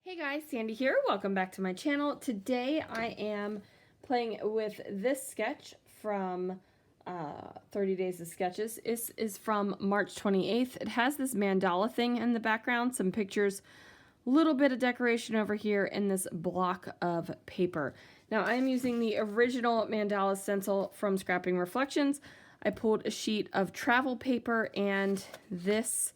Hey guys, Sandy here. Welcome back to my channel. Today I am playing with this sketch from 30 Days of Sketches. This is from March 28th. It has this mandala thing in the background, some pictures, a little bit of decoration over here, and this block of paper. Now I'm using the original mandala stencil from Scrapping Reflections. I pulled a sheet of travel paper and this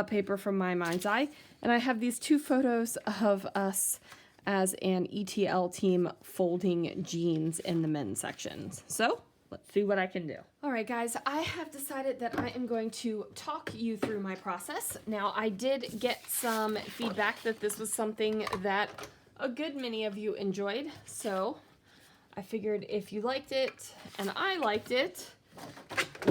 paper from My Mind's Eye, and I have these two photos of us as an ETL team folding jeans in the men's sections. So let's see what I can do. All right, guys, I have decided that I am going to talk you through my process. Now, I did get some feedback that this was something that a good many of you enjoyed, so I figured if you liked it and I liked it,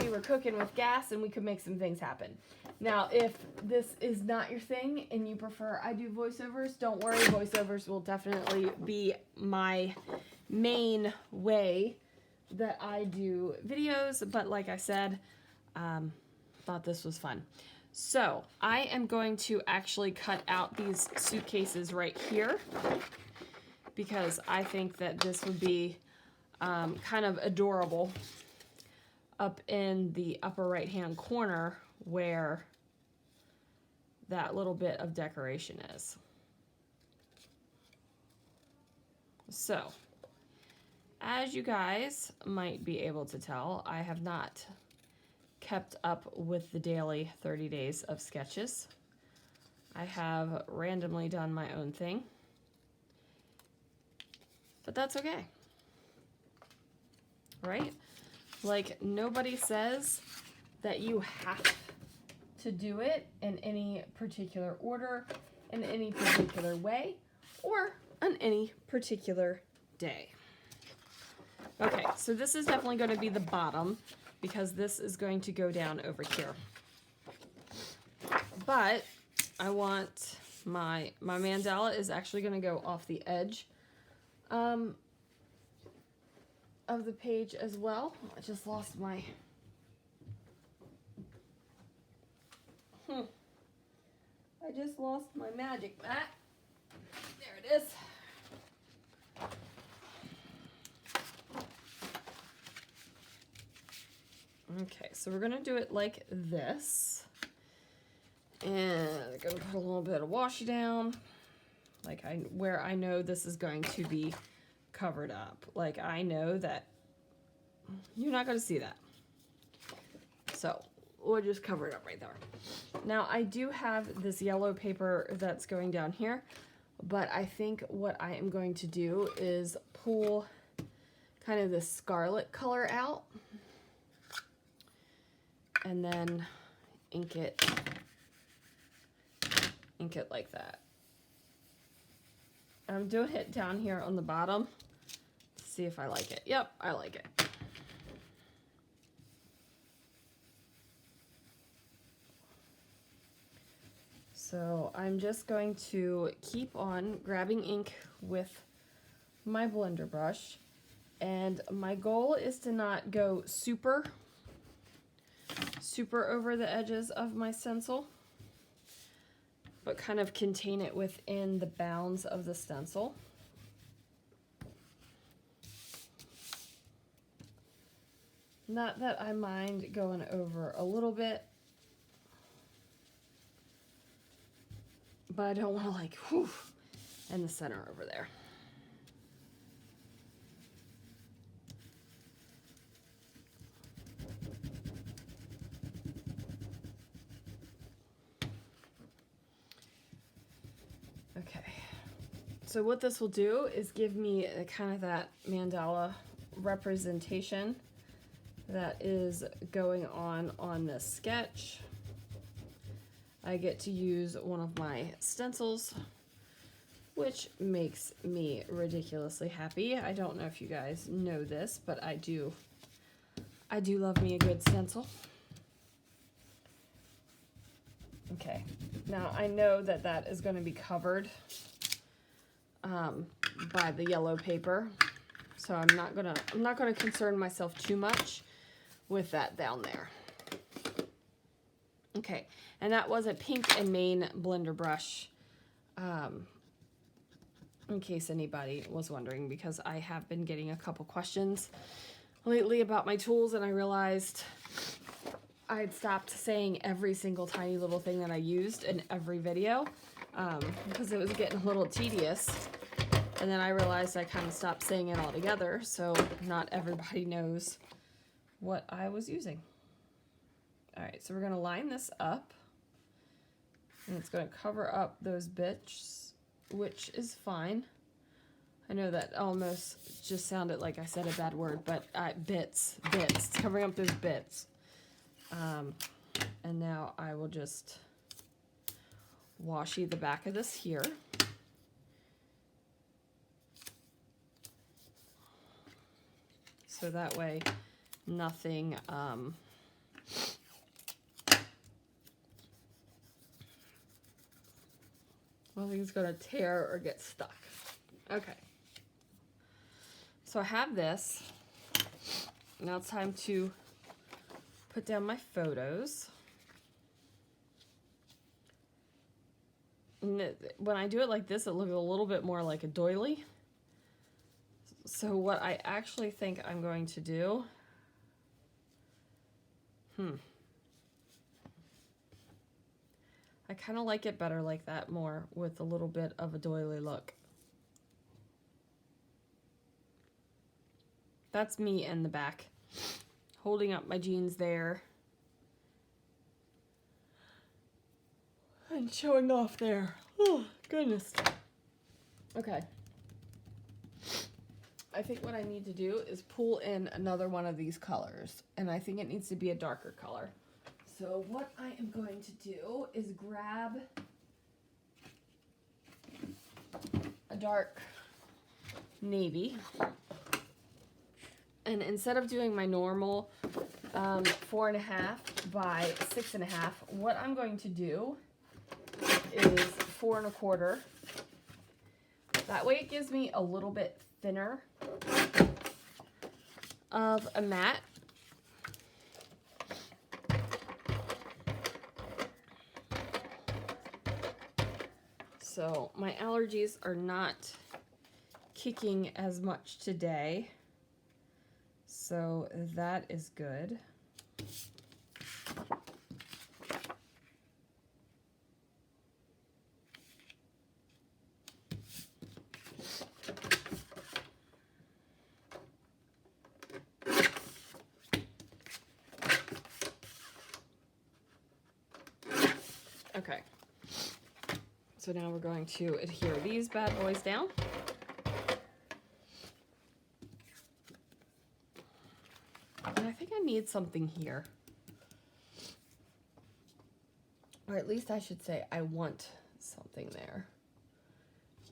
we were cooking with gas and we could make some things happen. Now, if this is not your thing and you prefer I do voiceovers, don't worry, voiceovers will definitely be my main way that I do videos, but like I said, thought this was fun. So, I am going to actually cut out these suitcases right here because I think that this would be kind of adorable up in the upper right hand corner where that little bit of decoration is. So, as you guys might be able to tell, I have not kept up with the daily 30 days of sketches. I have randomly done my own thing, but that's okay, right? Like, nobody says that you have to do it in any particular order, in any particular way, or on any particular day. Okay, so this is definitely going to be the bottom because this is going to go down over here. But I want my mandala is actually going to go off the edge of the page as well. I just lost my I just lost my magic mat. There it is. Okay, so we're gonna do it like this. And I'm gonna put a little bit of washi down. Like where I know this is going to be covered up. Like I know that you're not gonna see that. So we'll just cover it up right there. Now I do have this yellow paper that's going down here, but I think what I am going to do is pull kind of this scarlet color out and then ink it like that. I'm doing it down here on the bottom to see if I like it. Yep, I like it. So I'm just going to keep on grabbing ink with my blender brush, and my goal is to not go super over the edges of my stencil, but kind of contain it within the bounds of the stencil. Not that I mind going over a little bit, but I don't want to like, whew, in the center over there. Okay, so what this will do is give me a kind of that mandala representation that is going on this sketch. I get to use one of my stencils, which makes me ridiculously happy. I don't know if you guys know this, but I do love me a good stencil. Okay, now I know that that is going to be covered by the yellow paper, so I'm not gonna concern myself too much with that down there. Okay, and that was a Pink and Main blender brush in case anybody was wondering, because I have been getting a couple questions lately about my tools, and I realized I'd stopped saying every single tiny little thing that I used in every video, because it was getting a little tedious. And then I realized I kind of stopped saying it altogether, so not everybody knows what I was using. All right, so we're gonna line this up, and it's gonna cover up those bits, which is fine. I know that almost just sounded like I said a bad word, but bits, it's covering up those bits. And now I will just washi the back of this here. So that way nothing's gonna tear or get stuck. Okay. So I have this. Now it's time to put down my photos. And when I do it like this, it looks a little bit more like a doily. So what I actually think I'm going to do, I kind of like it better like that, more with a little bit of a doily look. That's me in the back, holding up my jeans there and showing off there. Oh, goodness. Okay. I think what I need to do is pull in another one of these colors, and I think it needs to be a darker color. So what I am going to do is grab a dark navy, and instead of doing my normal 4.5 by 6.5, what I'm going to do is 4 1/4. That way it gives me a little bit thinner of a mat. So my allergies are not kicking as much today, so that is good. Okay, so now we're going to adhere these bad boys down. And I think I need something here. Or at least I should say I want something there.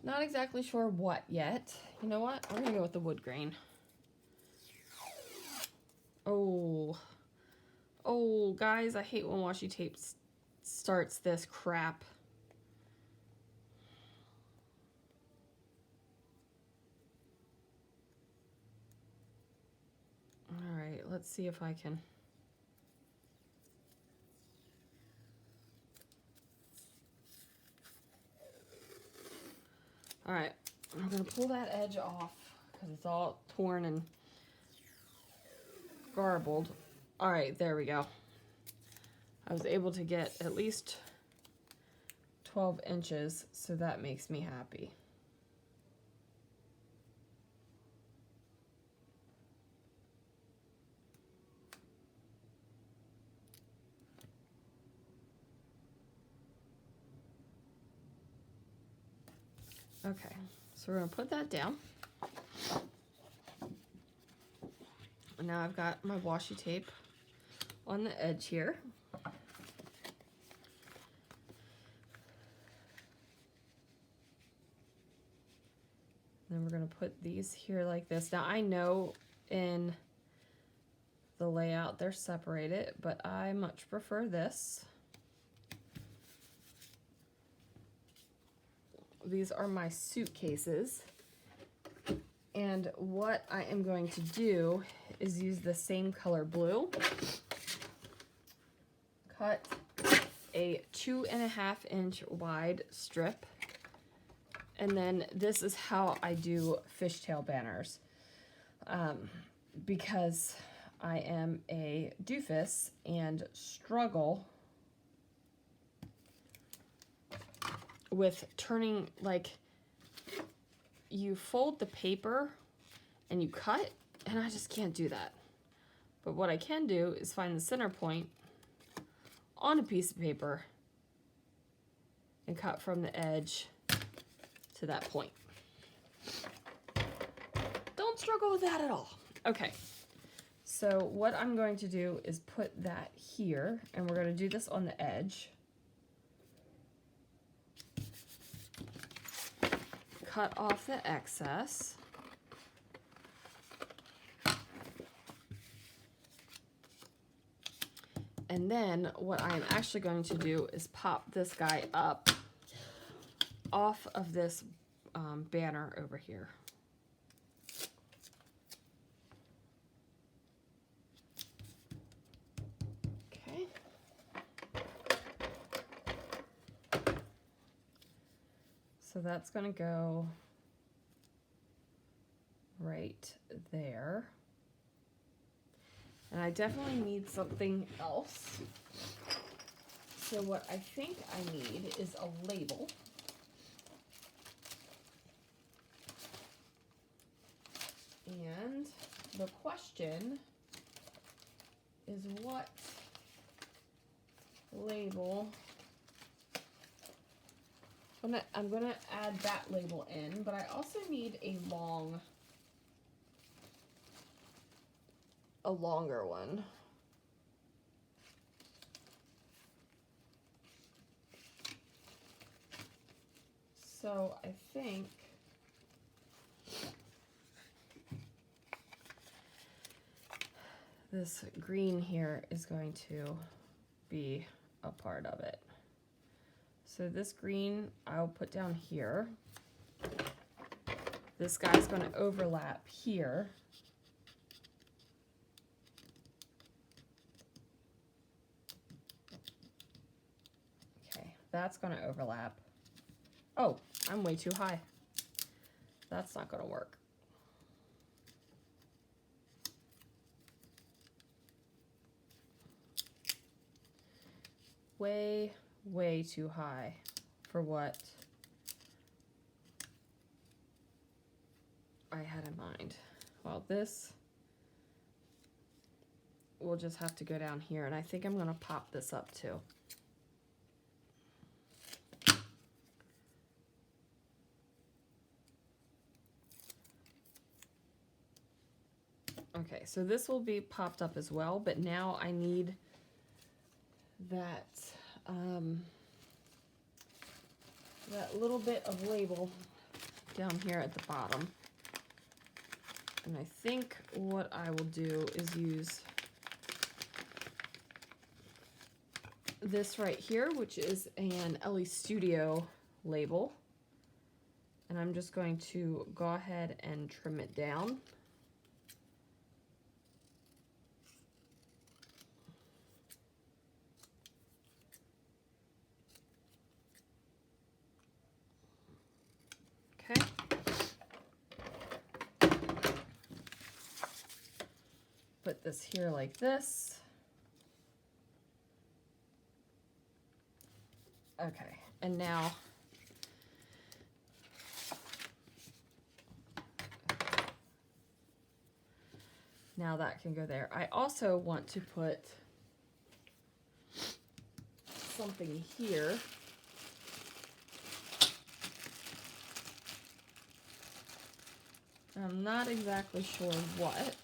Not exactly sure what yet. You know what? I'm gonna go with the wood grain. Oh, guys, I hate when washi tape starts this crap. All right, let's see if I can. All right, I'm gonna pull that edge off because it's all torn and garbled. All right, there we go. I was able to get at least 12 inches, so that makes me happy. Okay, so we're gonna put that down. And now I've got my washi tape on the edge here. Then we're gonna put these here like this. Now I know in the layout they're separated, but I much prefer this. These are my suitcases. And what I am going to do is use the same color blue. Cut a 2.5 inch wide strip And then this is how I do fishtail banners. Because I am a doofus and struggle with turning, like, you fold the paper and you cut, and I just can't do that. But what I can do is find the center point on a piece of paper and cut from the edge to that point. Don't struggle with that at all. Okay, so what I'm going to do is put that here, and we're going to do this on the edge. Cut off the excess. And then what I'm actually going to do is pop this guy up off of this banner over here. Okay. So that's going to go right there. And I definitely need something else. So what I think I need is a label. And the question is, what label? I'm gonna add that label in, but I also need a longer one. So I think this green here is going to be a part of it. So this green I'll put down here. This guy's going to overlap here. Okay, that's going to overlap. Oh, I'm way too high. That's not going to work. Way too high for what I had in mind. Well, this will just have to go down here, and I think I'm going to pop this up too. Okay, so this will be popped up as well, but now I need that that little bit of label down here at the bottom. And I think what I will do is use this right here, which is an Ellie Studio label. And I'm just going to go ahead and trim it down. Okay. Put this here like this. Okay, and now that can go there. I also want to put something here. I'm not exactly sure what.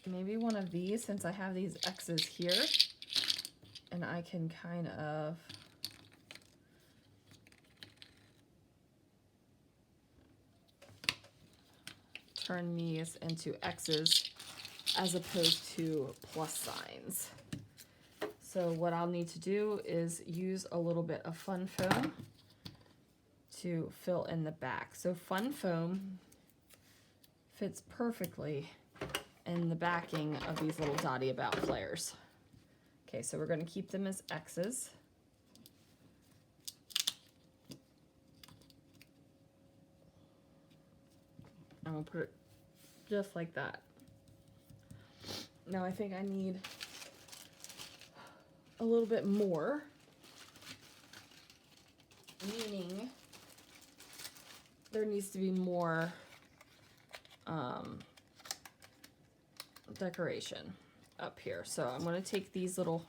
Maybe one of these, since I have these X's here, and I can kind of turn these into X's as opposed to plus signs. So what I'll need to do is use a little bit of Fun Foam to fill in the back. So Fun Foam fits perfectly in the backing of these little dotty about flares. Okay, so we're going to keep them as X's. I'm going to put it just like that. Now I think I need a little bit more, meaning there needs to be more decoration up here. So I'm going to take these little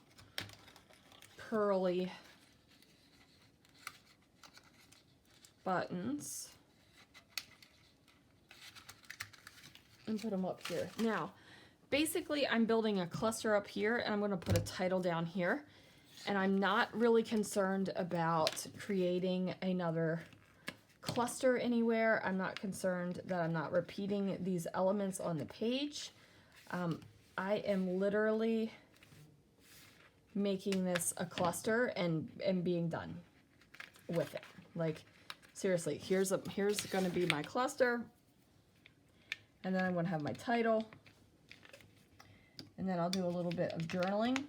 pearly buttons and put them up here. Now, basically I'm building a cluster up here, and I'm going to put a title down here, and I'm not really concerned about creating another cluster anywhere. I'm not concerned that I'm not repeating these elements on the page. I am literally making this a cluster and being done with it. Like, seriously, here's going to be my cluster, and then I'm going to have my title, and then I'll do a little bit of journaling,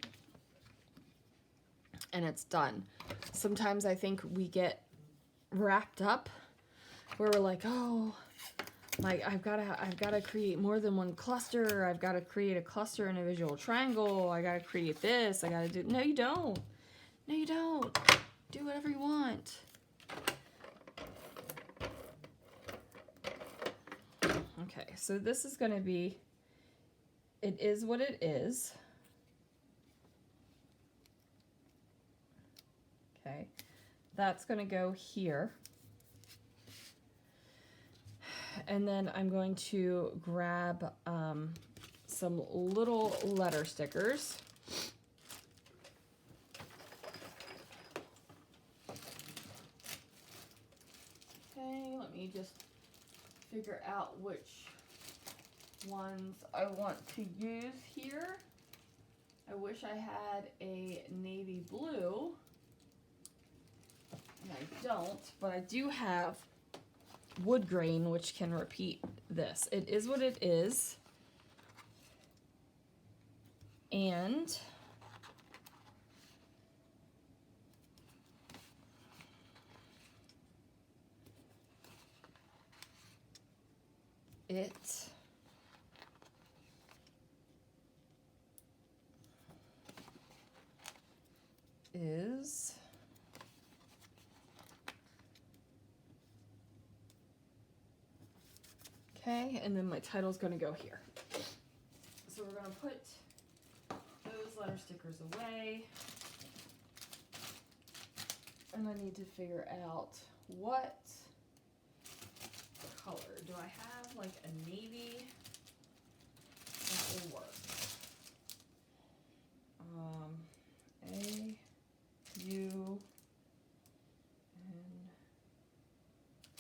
and it's done. Sometimes I think we get wrapped up where we're like, oh, like I've got to create more than one cluster. I've got to create a cluster in a visual triangle. I got to create this. I got to do. No, you don't. No, you don't. Do whatever you want. Okay, so this is going to be, it is what it is. Okay, that's going to go here. And then I'm going to grab some little letter stickers. Okay, let me just figure out which ones I want to use here. I wish I had a navy blue, and I don't, but I do have wood grain, which can repeat this. It is what it is. And it is okay, and then my title's going to go here. So we're going to put those letter stickers away. And I need to figure out what color. Do I have like a navy that will work? A, U, and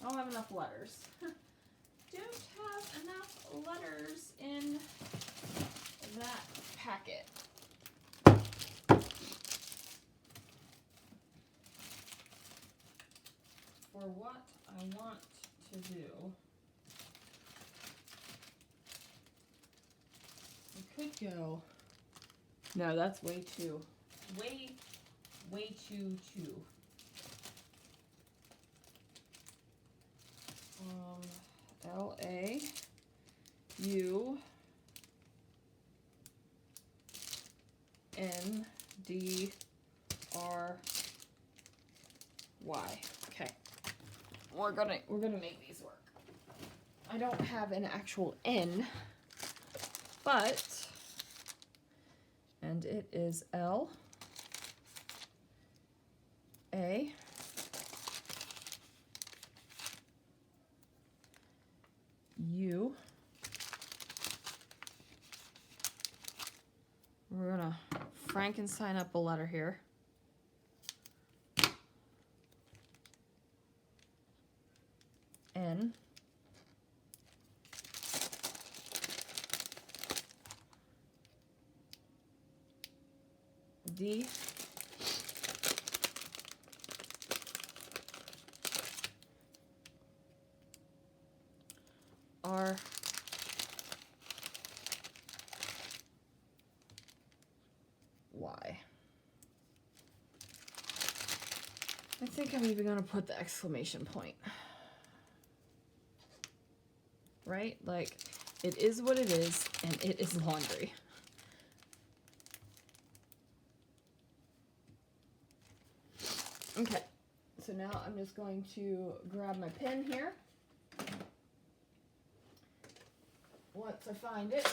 I don't have enough letters. Don't have enough letters in that packet. For what I want to do, I could go, no, that's way too. L-A-U N-D-R-Y. Okay. We're gonna make these work. I don't have an actual N, but, and it is L A U. We're gonna Frankenstein up a letter here. N. D. R. dry. I think I'm even going to put the exclamation point. Right? Like, it is what it is, and it is laundry. Okay, so now I'm just going to grab my pen here. Once I find it.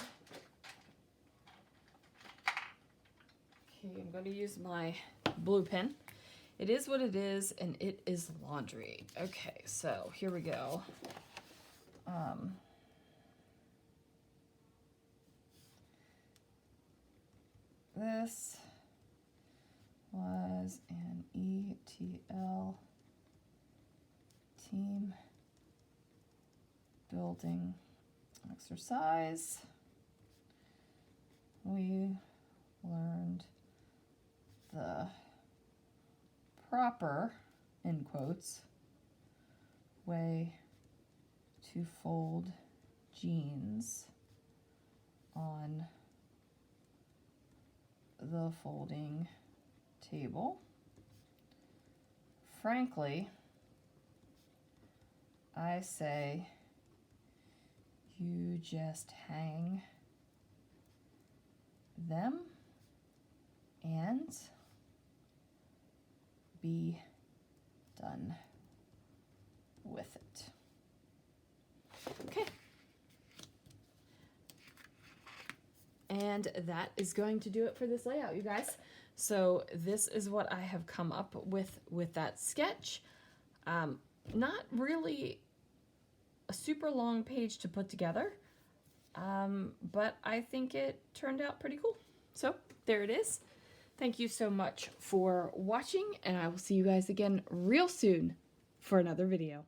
Okay, I'm going to use my blue pen. It is what it is, and it is laundry. Okay, so here we go. This was an ETL team building exercise. We learned the proper, in quotes, way to fold jeans on the folding table. Frankly, I say you just hang them and be done with it. Okay. And that is going to do it for this layout, you guys. So this is what I have come up with that sketch. Not really a super long page to put together, but I think it turned out pretty cool. So there it is. Thank you so much for watching, and I will see you guys again real soon for another video.